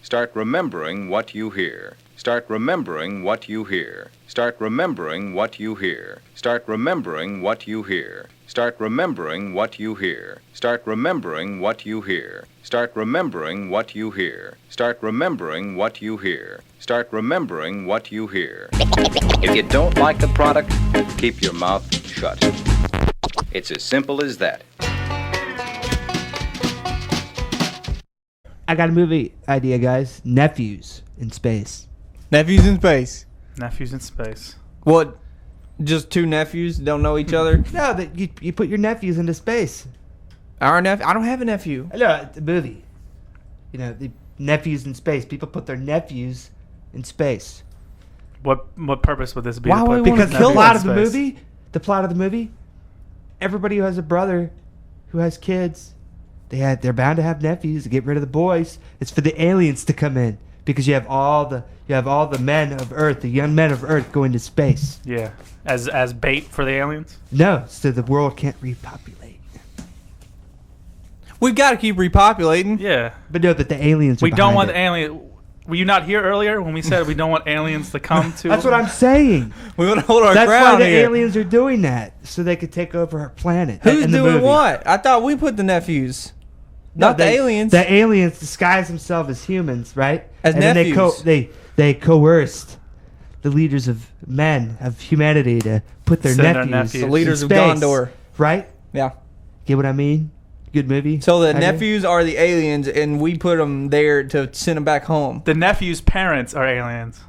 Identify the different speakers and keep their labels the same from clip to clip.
Speaker 1: Start remembering what you hear. Start remembering what you hear. Start remembering what you hear. Start remembering what you hear. Start remembering what you hear. Start remembering what you hear. Start remembering what you hear. Start remembering what you hear. Start remembering what you hear. If you don't like the product, keep your mouth shut. It's as simple as that.
Speaker 2: I got a movie idea, guys. Nephews in Space.
Speaker 3: Nephews in Space.
Speaker 4: Nephews in Space.
Speaker 3: What? Just two nephews don't know each other?
Speaker 2: No, that you put your nephews into space.
Speaker 3: Our nephew? I don't have a nephew.
Speaker 2: No, it's a movie. You know, the nephews in space. People put their nephews in space.
Speaker 4: What purpose would this be?
Speaker 3: Why would we
Speaker 2: Because
Speaker 3: wanna kill
Speaker 2: the plot of
Speaker 4: space?
Speaker 2: the movie, everybody who has a brother who has kids, they're bound to have nephews to get rid of the boys. It's for the aliens to come in because you have all the men of Earth, the young men of Earth, going to space.
Speaker 4: Yeah, as bait for the aliens.
Speaker 2: No, so the world can't repopulate.
Speaker 3: We've got to keep repopulating.
Speaker 4: Yeah,
Speaker 2: But no, that the aliens.
Speaker 4: we
Speaker 2: are
Speaker 4: don't want
Speaker 2: behind it.
Speaker 4: alien. Were you not here earlier when we said we don't want aliens to come to?
Speaker 2: That's what I'm saying.
Speaker 3: We want to hold our
Speaker 2: That's why
Speaker 3: ground
Speaker 2: the
Speaker 3: here.
Speaker 2: aliens are doing that, so they could take over our planet.
Speaker 3: Who's
Speaker 2: in the
Speaker 3: doing
Speaker 2: movie.
Speaker 3: what? I thought we put the nephews. Not the aliens.
Speaker 2: The aliens disguise themselves as humans, right?
Speaker 3: As
Speaker 2: and
Speaker 3: nephews.
Speaker 2: Then they coerced the leaders of men, of humanity, to put their
Speaker 4: Send their
Speaker 2: nephews,
Speaker 4: nephews.
Speaker 3: The leaders
Speaker 2: in
Speaker 3: of
Speaker 2: space,
Speaker 3: Gondor.
Speaker 2: right?
Speaker 3: Yeah.
Speaker 2: Get what I mean? Good movie.
Speaker 3: So the
Speaker 2: idea?
Speaker 3: nephews are the aliens, and we put them there to send them back home.
Speaker 4: The nephew's parents are aliens.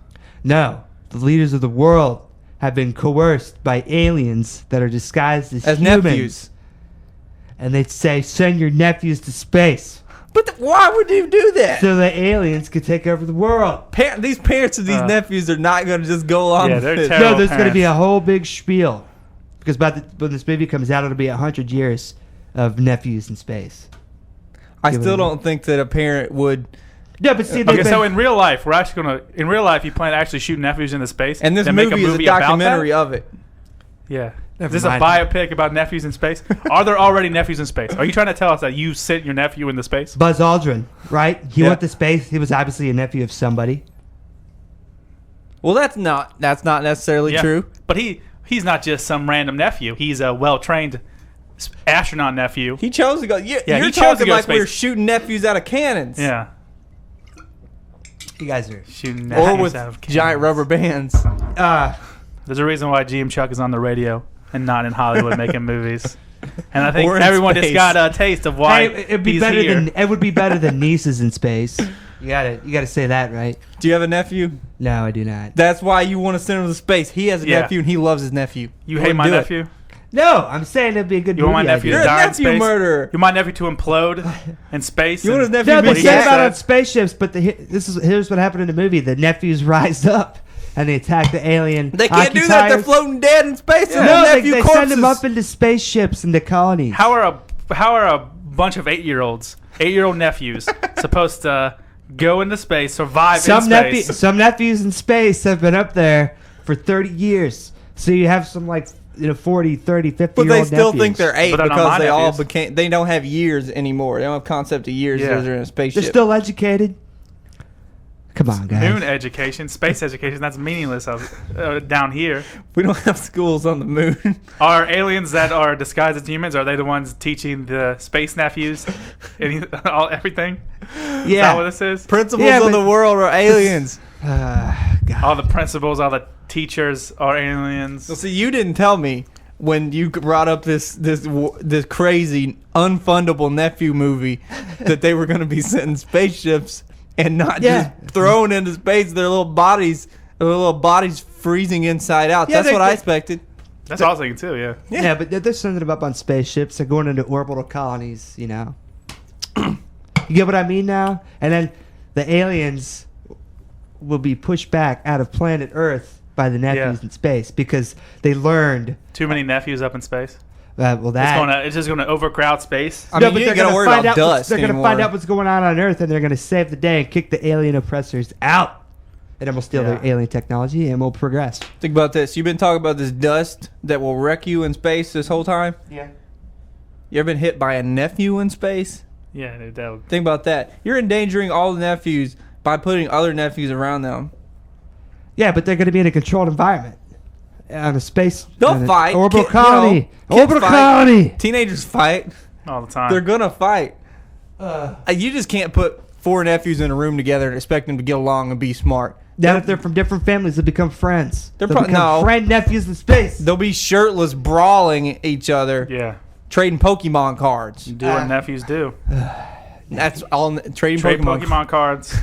Speaker 2: No, the leaders of the world have been coerced by aliens that are disguised as humans.
Speaker 3: Nephews.
Speaker 2: And they say, send your nephews to space.
Speaker 3: But why would you do that?
Speaker 2: So the aliens could take over the world.
Speaker 3: These parents of these nephews are not going to just go along
Speaker 4: Yeah,
Speaker 3: with
Speaker 4: they're
Speaker 3: this.
Speaker 4: terrible.
Speaker 2: No, there's going to be a
Speaker 4: parents.
Speaker 2: whole big spiel. Because when this movie comes out, it'll be 100 years of nephews in space.
Speaker 3: I still don't think that a parent would.
Speaker 2: No, but see,
Speaker 4: Okay, so in real life, we're actually gonna. In real life, you plan to actually shoot nephews into space,
Speaker 3: And this
Speaker 4: then
Speaker 3: movie,
Speaker 4: make a movie
Speaker 3: is a
Speaker 4: about
Speaker 3: documentary
Speaker 4: that?
Speaker 3: of it.
Speaker 4: Yeah.
Speaker 2: Never
Speaker 4: Is this
Speaker 2: mind.
Speaker 4: a biopic about nephews in space? Are there already nephews in space? Are you trying to tell us that you sent your nephew into space?
Speaker 2: Buzz Aldrin, right? He
Speaker 4: Yeah.
Speaker 2: went to space. He was obviously a nephew of somebody.
Speaker 3: Well, that's not necessarily
Speaker 4: Yeah.
Speaker 3: true.
Speaker 4: But he's not just some random nephew. He's a well-trained astronaut nephew.
Speaker 3: He chose to go. You're
Speaker 4: he chose to
Speaker 3: talking
Speaker 4: go to
Speaker 3: like
Speaker 4: space.
Speaker 3: we're shooting nephews out of cannons.
Speaker 4: Yeah.
Speaker 2: You guys are.
Speaker 4: Shooting
Speaker 3: Or
Speaker 4: nephews
Speaker 3: with
Speaker 4: out of
Speaker 3: giant
Speaker 4: cannons.
Speaker 3: rubber bands.
Speaker 4: There's a reason why GM Chuck is on the radio and not in Hollywood making movies. And I think
Speaker 3: Or in
Speaker 4: everyone just
Speaker 3: space.
Speaker 4: got a taste of why
Speaker 2: Hey, it'd be
Speaker 4: he's
Speaker 2: better
Speaker 4: here.
Speaker 2: than it would be better than nieces in space. You gotta say that, right?
Speaker 3: Do you have a nephew?
Speaker 2: No, I do not.
Speaker 3: That's why you want to send him to space. He has a
Speaker 4: Yeah.
Speaker 3: nephew and he loves his nephew.
Speaker 4: You hate my
Speaker 3: do it.
Speaker 4: nephew?
Speaker 2: No, I'm saying it'd be a good
Speaker 4: You
Speaker 2: movie.
Speaker 4: want my nephew
Speaker 2: idea.
Speaker 4: to
Speaker 3: You're a
Speaker 4: die in
Speaker 3: nephew
Speaker 4: space?
Speaker 3: murderer.
Speaker 4: You want my nephew to implode in space?
Speaker 3: You want his
Speaker 4: and-
Speaker 3: nephew
Speaker 2: No,
Speaker 3: to
Speaker 2: they
Speaker 3: be
Speaker 2: say
Speaker 4: he
Speaker 2: about
Speaker 4: said.
Speaker 2: on spaceships, but here's what happened in the movie: the nephews rise up and they attack the alien.
Speaker 3: They can't do that. They're
Speaker 2: occupiers.
Speaker 3: floating dead in space. And
Speaker 2: No,
Speaker 3: their
Speaker 2: they
Speaker 3: nephew
Speaker 2: send them
Speaker 3: corpses.
Speaker 2: up into spaceships into colonies.
Speaker 4: How are a bunch of 8-year-old nephews supposed to go into space, survive in space?
Speaker 2: Some nephews in space have been up there for 30 years. So you have some 40, 30, 50
Speaker 3: But
Speaker 2: year
Speaker 3: they
Speaker 2: old
Speaker 3: still
Speaker 2: nephews.
Speaker 3: think they're 8
Speaker 4: But they're not
Speaker 3: because
Speaker 4: my
Speaker 3: they all
Speaker 4: nephews.
Speaker 3: became. They don't have years anymore. They don't have concept of years
Speaker 4: Yeah.
Speaker 3: because they're in a spaceship.
Speaker 2: They're still educated. Come on, guys.
Speaker 4: Moon education, space education, that's meaningless down here.
Speaker 3: We don't have schools on the moon.
Speaker 4: Are aliens that are disguised as humans, are they the ones teaching the space nephews everything? Is that what this is?
Speaker 3: Principals
Speaker 2: Yeah,
Speaker 3: of
Speaker 2: but-
Speaker 3: the world are aliens.
Speaker 2: God.
Speaker 4: All the principals, all the teachers are aliens.
Speaker 3: Well, see, you didn't tell me when you brought up this crazy unfundable nephew movie that they were going to be sent in spaceships and not
Speaker 2: Yeah.
Speaker 3: just thrown into space. Their little bodies freezing inside out.
Speaker 2: Yeah,
Speaker 3: That's
Speaker 2: they
Speaker 3: what I
Speaker 2: could-
Speaker 3: expected.
Speaker 4: That's what I was thinking too, yeah.
Speaker 2: Yeah, but they're sending them up on spaceships. They're going into orbital colonies, you know. You get what I mean now? And then the aliens will be pushed back out of planet Earth by the nephews
Speaker 4: Yeah.
Speaker 2: in space because they learned.
Speaker 4: Too many nephews up in space.
Speaker 2: That
Speaker 4: It's just going to overcrowd space.
Speaker 3: I mean, you ain't got to worry about dust
Speaker 2: They're going to
Speaker 3: anymore.
Speaker 2: find out what's going on Earth, and they're going to save the day and kick the alien oppressors out. And then we'll steal their
Speaker 4: Yeah.
Speaker 2: alien technology, and we'll progress.
Speaker 3: Think about this. You've been talking about this dust that will wreck you in space this whole time.
Speaker 2: Yeah.
Speaker 3: You ever been hit by a nephew in space?
Speaker 4: Yeah, that would,
Speaker 3: Think about that. You're endangering all the nephews by putting other nephews around them.
Speaker 2: Yeah, but they're going to be in a controlled environment. On a space...
Speaker 3: They'll
Speaker 2: on an
Speaker 3: fight.
Speaker 2: Orbital
Speaker 3: Kids
Speaker 2: colony.
Speaker 3: fight.
Speaker 2: Orbital colony.
Speaker 3: Teenagers fight.
Speaker 4: all the time.
Speaker 3: They're gonna fight. You just can't put 4 nephews in a room together and expect them to get along and be smart.
Speaker 2: Then if they're from different families, they'll become friends.
Speaker 3: They're
Speaker 2: They'll become
Speaker 3: no.
Speaker 2: friend nephews in space.
Speaker 3: They'll be shirtless, brawling each other,
Speaker 4: Yeah.
Speaker 3: trading Pokemon cards.
Speaker 4: Do what nephews do.
Speaker 3: That's all. Trading
Speaker 4: Trade
Speaker 3: Pokemon.
Speaker 4: Pokemon cards.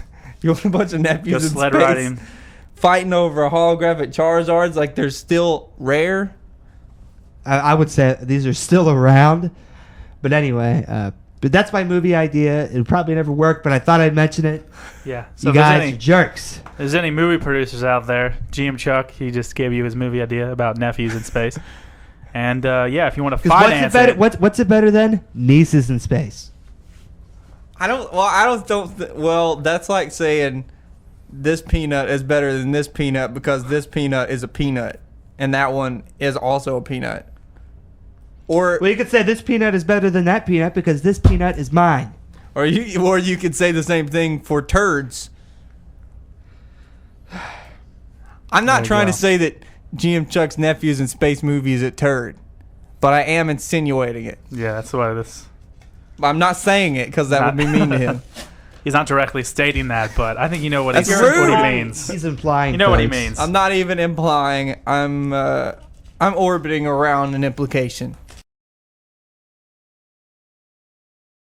Speaker 3: You want a bunch of
Speaker 4: Go
Speaker 3: nephews in
Speaker 4: sled
Speaker 3: space
Speaker 4: riding.
Speaker 3: fighting over holographic Charizards like they're still rare.
Speaker 2: I would say these are still around. But anyway, but that's my movie idea. It would probably never work, but I thought I'd mention it.
Speaker 4: Yeah. So
Speaker 2: You
Speaker 4: if there's
Speaker 2: guys
Speaker 4: any,
Speaker 2: are jerks.
Speaker 4: if there's any movie producers out there, GM Chuck, he just gave you his movie idea about nephews in space. And yeah, if you want to finance
Speaker 2: What's it better than? Nieces in space.
Speaker 3: Well, that's like saying this peanut is better than this peanut because this peanut is a peanut and that one is also a peanut. Or
Speaker 2: Well, you could say this peanut is better than that peanut because this peanut is mine.
Speaker 3: or you could say the same thing for turds. I'm not
Speaker 2: There you
Speaker 3: trying
Speaker 2: go.
Speaker 3: to say that GM Chuck's Nephews in Space movie is a turd, but I am insinuating it.
Speaker 4: Yeah, that's what it is.
Speaker 3: I'm not saying it because that would be mean to him.
Speaker 4: He's not directly stating that, but I think you know what,
Speaker 3: That's
Speaker 4: what
Speaker 3: rude.
Speaker 4: he means.
Speaker 2: He's implying.
Speaker 4: You know what he
Speaker 2: folks.
Speaker 4: means.
Speaker 3: I'm not even implying. I'm orbiting around an implication.